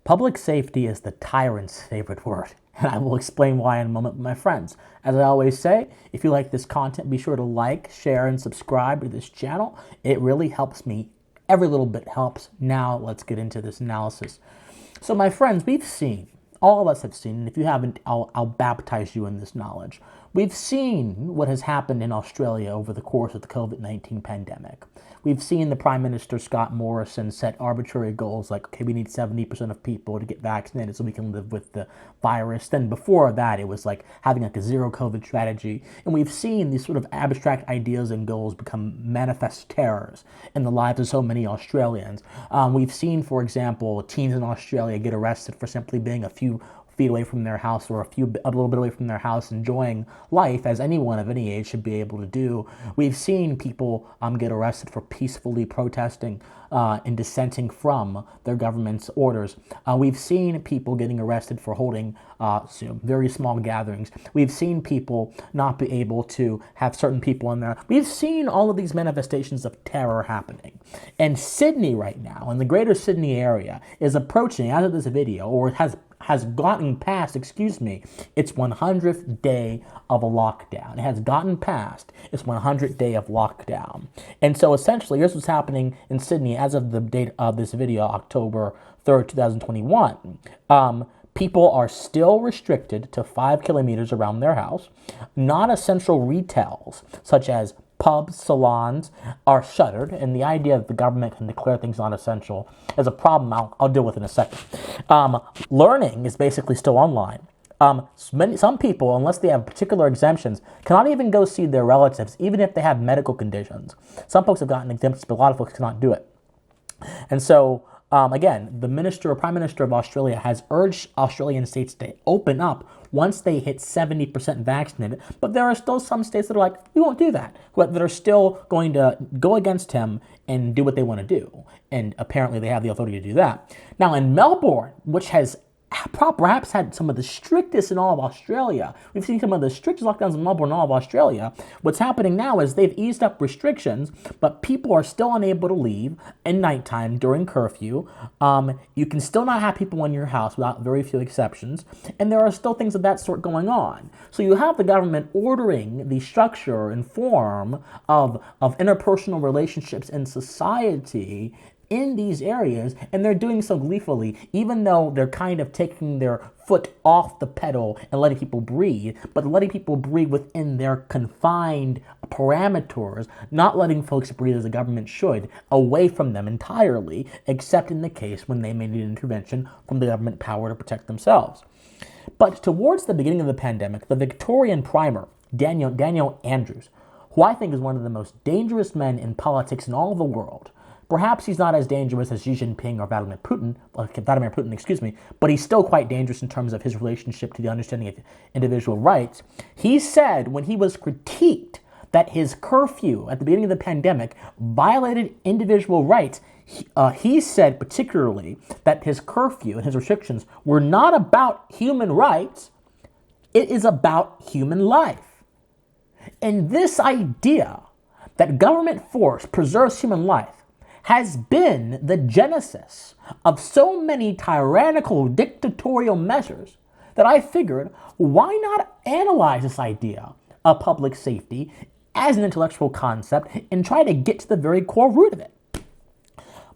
Public safety is the tyrant's favorite word, and I will explain why in a moment with my friends. As I always say, if you like this content, be sure to like, share, and subscribe to this channel. It really helps me. Every little bit helps. Now let's get into this analysis. So my friends, we've seen, all of us have seen, and if you haven't, I'll baptize you in this knowledge. We've seen what has happened in Australia over the course of the COVID-19 pandemic. We've seen the Prime Minister, Scott Morrison, set arbitrary goals like, okay, we need 70% of people to get vaccinated so we can live with the virus. Then before that, it was like having like a zero COVID strategy. And we've seen these sort of abstract ideas and goals become manifest terrors in the lives of so many Australians. We've seen, for example, teens in Australia get arrested for simply being a few feet away from their house or a little bit away from their house, enjoying life as anyone of any age should be able to do. We've seen people get arrested for peacefully protesting and dissenting from their government's orders. We've seen people getting arrested for holding very small gatherings. We've seen people not be able to have certain people in there. We've seen all of these manifestations of terror happening. And Sydney right now, in the greater Sydney area, is approaching, as of this video, or has gotten past, its 100th day of a lockdown. It has gotten past its 100th day of lockdown. And so essentially, here's what's happening in Sydney as of the date of this video, October 3rd, 2021. People are still restricted to 5 kilometers around their house. Non-essential retails, such as pubs, salons, are shuttered, and the idea that the government can declare things not essential is a problem I'll deal with in a second. Learning is basically still online. Some people, unless they have particular exemptions, cannot even go see their relatives, even if they have medical conditions. Some folks have gotten exemptions, but a lot of folks cannot do it. And so, again, the Prime Minister of Australia has urged Australian states to open up once they hit 70% vaccinated, but there are still some states that are like, we won't do that, that are still going to go against him and do what they want to do. And apparently they have the authority to do that. Now in Melbourne, which has perhaps had some of the strictest in all of Australia. We've seen some of the strictest lockdowns in Melbourne in all of Australia. What's happening now is they've eased up restrictions, but people are still unable to leave at nighttime during curfew. You can still not have people in your house without very few exceptions, and there are still things of that sort going on. So you have the government ordering the structure and form of interpersonal relationships in society in these areas, and they're doing so gleefully, even though they're kind of taking their foot off the pedal and letting people breathe, but letting people breathe within their confined parameters, not letting folks breathe as the government should, away from them entirely, except in the case when they may need intervention from the government power to protect themselves. But towards the beginning of the pandemic, the Victorian primer, Daniel Andrews, who I think is one of the most dangerous men in politics in all of the world. Perhaps he's not as dangerous as Xi Jinping or Vladimir Putin, but he's still quite dangerous in terms of his relationship to the understanding of individual rights. He said when he was critiqued that his curfew at the beginning of the pandemic violated individual rights, he said particularly that his curfew and his restrictions were not about human rights, it is about human life. And this idea that government force preserves human life has been the genesis of so many tyrannical dictatorial measures that I figured, why not analyze this idea of public safety as an intellectual concept and try to get to the very core root of it?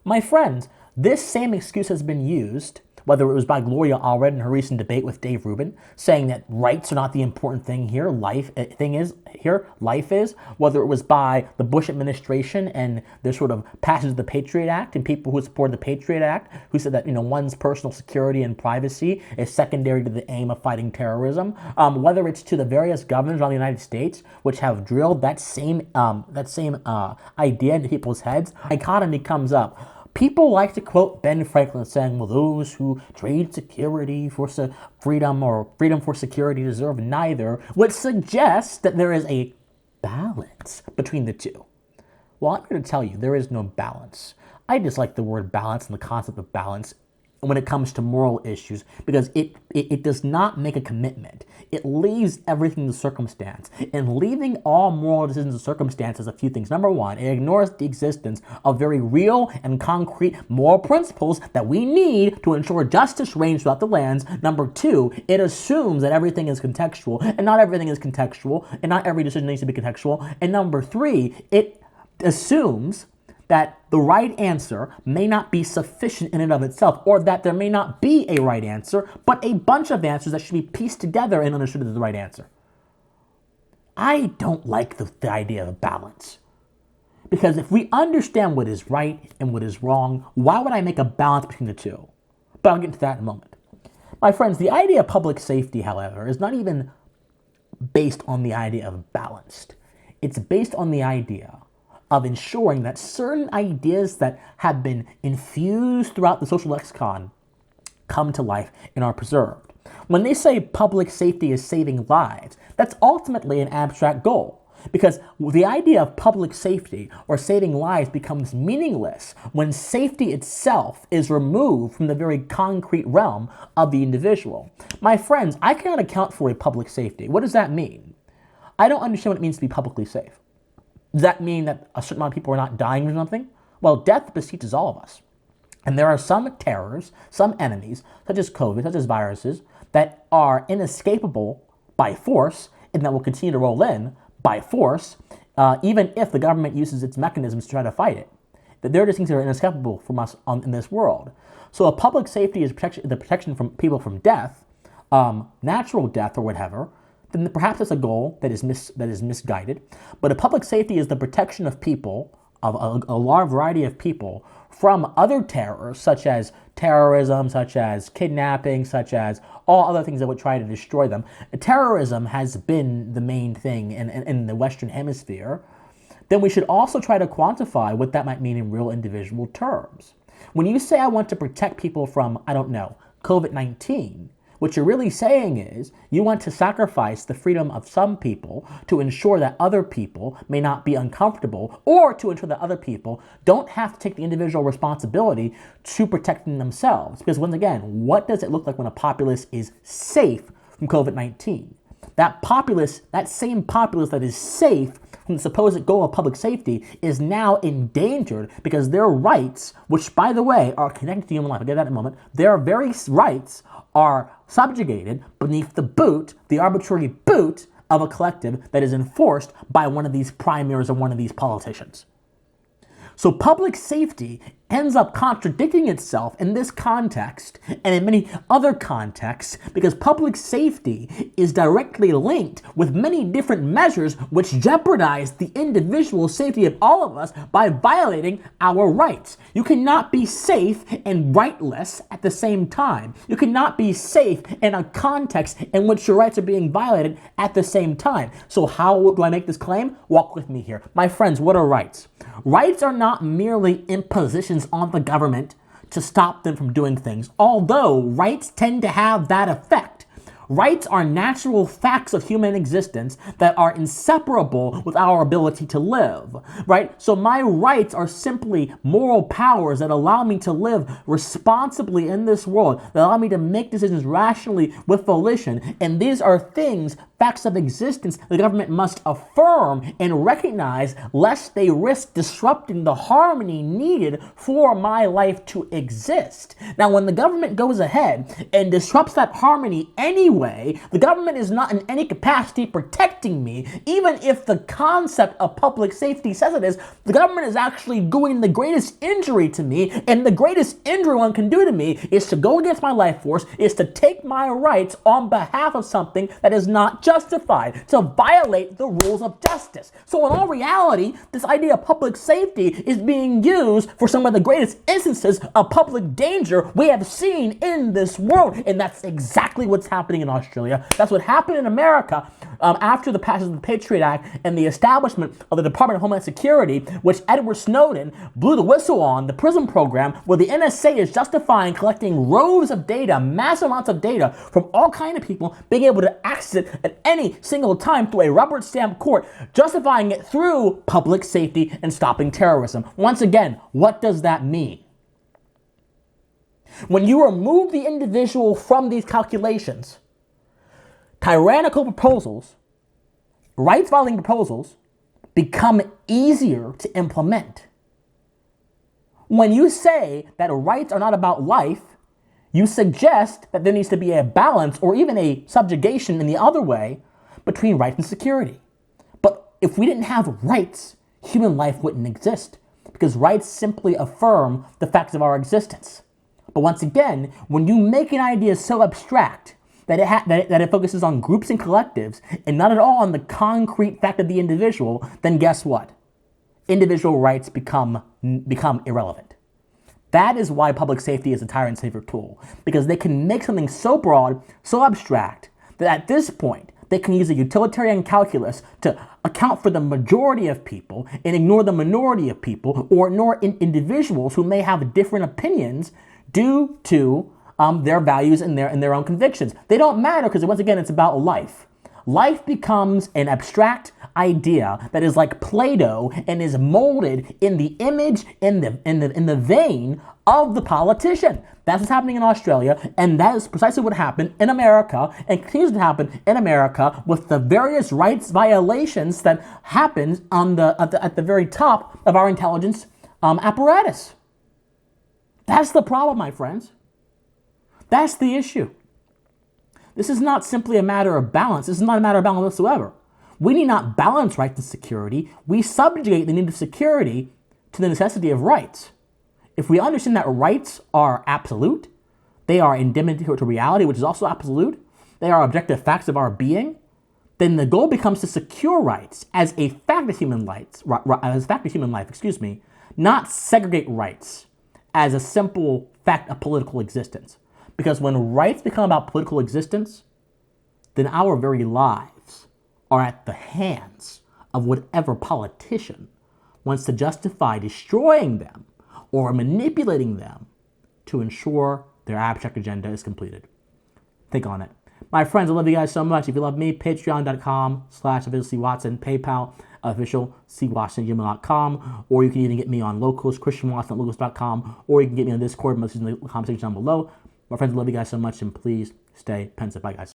My friends, this same excuse has been used, whether it was by Gloria Allred in her recent debate with Dave Rubin, saying that rights are not the important thing here, life is, whether it was by the Bush administration and their sort of passage of the Patriot Act and people who supported the Patriot Act, who said that, one's personal security and privacy is secondary to the aim of fighting terrorism, whether it's to the various governors around the United States, which have drilled that same idea into people's heads. Dichotomy comes up. People like to quote Ben Franklin saying, well, those who trade security for freedom or freedom for security deserve neither, which suggests that there is a balance between the two. Well, I'm here to tell you there is no balance. I dislike the word balance and the concept of balance when it comes to moral issues, because it does not make a commitment. It leaves everything to circumstance. And leaving all moral decisions to circumstance is a few things. Number one, it ignores the existence of very real and concrete moral principles that we need to ensure justice reigns throughout the lands. Number two, it assumes that everything is contextual, and not everything is contextual, and not every decision needs to be contextual. And number three, it assumes that the right answer may not be sufficient in and of itself, or that there may not be a right answer, but a bunch of answers that should be pieced together and understood as the right answer. I don't like the idea of balance. Because if we understand what is right and what is wrong, why would I make a balance between the two? But I'll get into that in a moment. My friends, the idea of public safety, however, is not even based on the idea of balanced. It's based on the idea of ensuring that certain ideas that have been infused throughout the social lexicon come to life and are preserved. When they say public safety is saving lives, that's ultimately an abstract goal, because the idea of public safety or saving lives becomes meaningless when safety itself is removed from the very concrete realm of the individual. My friends, I cannot account for a public safety. What does that mean? I don't understand what it means to be publicly safe. Does that mean that a certain amount of people are not dying or something? Well, death besieges all of us. And there are some terrors, some enemies, such as COVID, such as viruses, that are inescapable by force and that will continue to roll in by force, even if the government uses its mechanisms to try to fight it. That there are just things that are inescapable from us in this world. So a public safety is the protection from people from death, natural death or whatever, then perhaps it's a goal that is misguided. But a public safety is the protection of people, of a large variety of people, from other terrors, such as terrorism, such as kidnapping, such as all other things that would try to destroy them. Terrorism has been the main thing in the Western Hemisphere. Then we should also try to quantify what that might mean in real individual terms. When you say I want to protect people from, I don't know, COVID-19, what you're really saying is you want to sacrifice the freedom of some people to ensure that other people may not be uncomfortable, or to ensure that other people don't have to take the individual responsibility to protecting themselves. Because once again, what does it look like when a populace is safe from COVID-19? That populace, that same populace that is safe from the supposed goal of public safety, is now endangered because their rights, which by the way are connected to human life, I'll get that in a moment, their very rights are subjugated beneath the arbitrary boot of a collective that is enforced by one of these primaries or one of these politicians. So public safety ends up contradicting itself in this context and in many other contexts, because public safety is directly linked with many different measures which jeopardize the individual safety of all of us by violating our rights. You cannot be safe and rightless at the same time. You cannot be safe in a context in which your rights are being violated at the same time. So how do I make this claim? Walk with me here. My friends, what are rights? Rights are not merely impositions on the government to stop them from doing things, although rights tend to have that effect. Rights are natural facts of human existence that are inseparable with our ability to live, right? So my rights are simply moral powers that allow me to live responsibly in this world, that allow me to make decisions rationally with volition. And these are things, facts of existence, the government must affirm and recognize, lest they risk disrupting the harmony needed for my life to exist. Now, when the government goes ahead and disrupts that harmony anyway, the government is not in any capacity protecting me, even if the concept of public safety says it is. The government is actually doing the greatest injury to me, and the greatest injury one can do to me is to go against my life force, is to take my rights on behalf of something that is not justified, to violate the rules of justice. So in all reality, this idea of public safety is being used for some of the greatest instances of public danger we have seen in this world, and that's exactly what's happening in Australia. That's what happened in America after the passage of the Patriot Act and the establishment of the Department of Homeland Security, which Edward Snowden blew the whistle on, the PRISM program, where the NSA is justifying collecting rows of data, massive amounts of data from all kinds of people, being able to access it at any single time through a rubber stamp court, justifying it through public safety and stopping terrorism. Once again, what does that mean? When you remove the individual from these calculations, tyrannical proposals, rights-violating proposals, become easier to implement. When you say that rights are not about life, you suggest that there needs to be a balance or even a subjugation in the other way between rights and security. But if we didn't have rights, human life wouldn't exist, because rights simply affirm the facts of our existence. But once again, when you make an idea so abstract that it focuses on groups and collectives and not at all on the concrete fact of the individual, then guess what? Individual rights become irrelevant. That is why public safety is a tyrant's favorite tool, because they can make something so broad, so abstract, that at this point, they can use a utilitarian calculus to account for the majority of people and ignore the minority of people, or ignore individuals who may have different opinions due to their values and their own convictions. They don't matter because, once again, it's about life. Life becomes an abstract idea that is like Play-Doh and is molded in the image, in the vein of the politician. That's what's happening in Australia, and that is precisely what happened in America and continues to happen in America with the various rights violations that happens at the very top of our intelligence apparatus. That's the problem, my friends. That's the issue. This is not simply a matter of balance. This is not a matter of balance whatsoever. We need not balance rights and security. We subjugate the need of security to the necessity of rights. If we understand that rights are absolute, they are indemnity to reality, which is also absolute, they are objective facts of our being, then the goal becomes to secure rights as a fact of human life, not segregate rights as a simple fact of political existence. Because when rights become about political existence, then our very lives are at the hands of whatever politician wants to justify destroying them or manipulating them to ensure their abstract agenda is completed. Think on it. My friends, I love you guys so much. If you love me, patreon.com/officialcwatson, PayPal, officialcwatson@gmail.com, or you can even get me on Locals, christianwatson@locals.com, or you can get me on Discord, most in the comment section down below. My friends, I love you guys so much, and please stay pensive. Bye, guys.